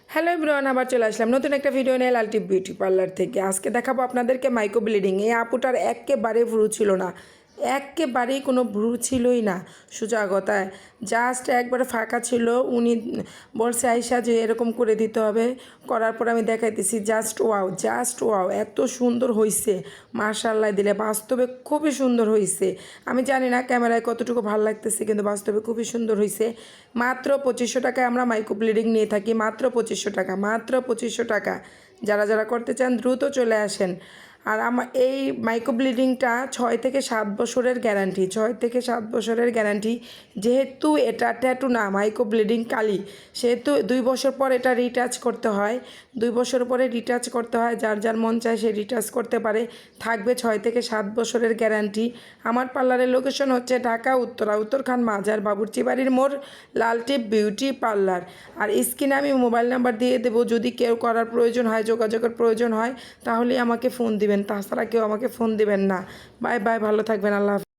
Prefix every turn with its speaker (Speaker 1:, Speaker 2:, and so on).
Speaker 1: Hello everyone, আবার চলে আসলাম নতুন একটা ভিডিও নিয়ে লালটি বিউটি পার্লার থেকে। আজকে দেখাবো আপনাদেরকে মাইক্রো ব্লিডিং। এই আপুটার একেবারে ভ্রু ছিল না, একেবারেই কোনো ভ্রু ছিলই না। সোজা কথায় জাস্ট একবারে ফাঁকা ছিল। উনি বলছে আইসা যে এরকম করে দিতে হবে। করার পর আমি দেখাইতেছি, জাস্ট ওয়াও, জাস্ট ওয়াও, এত সুন্দর হয়েছে মাশাআল্লাহ দিলে। বাস্তবে খুবই সুন্দর হয়েছে। আমি জানি না ক্যামেরায় কতটুকু ভালো লাগতেছে, কিন্তু বাস্তবে খুবই সুন্দর হয়েছে। মাত্র 2500 টাকায় আমরা মাইক্রো ব্লিডিং নিয়ে থাকি, মাত্র 2500 টাকা, মাত্র 2500 টাকা। যারা যারা করতে চান দ্রুত চলে আসেন। আর আমার এই মাইক্রো ব্লিডিংটা 6 থেকে 7 বছরের গ্যারান্টি, 6 থেকে 7 বছরের গ্যারান্টি। যেহেতু এটা ট্যাটু না, মাইক্রো ব্লিডিং কালি, সেহেতু 2 বছর পর এটা রিটাচ করতে হয়। 2 বছর পরে রিটাচ করতে হয়। যার যার মন চায় সে রিটাচ করতে পারে। থাকবে 6 থেকে 7 বছরের গ্যারান্টি। আমার পার্লারের লোকেশন হচ্ছে ঢাকা উত্তরা, উত্তরখান মাজার, বাবুর্চি বাড়ির মোড়, লালটি বিউটি পার্লার। আর স্ক্রিনে আমি মোবাইল নাম্বার দিয়ে দেবো। যদি কেউ করার প্রয়োজন হয়, যোগাযোগের প্রয়োজন হয়, তাহলে আমাকে ফোন দিবেন, তাছাড়া কেউ আমাকে ফোন দিবেন না। বাই বাই, ভালো থাকবেন, আল্লাহ হাফেজ।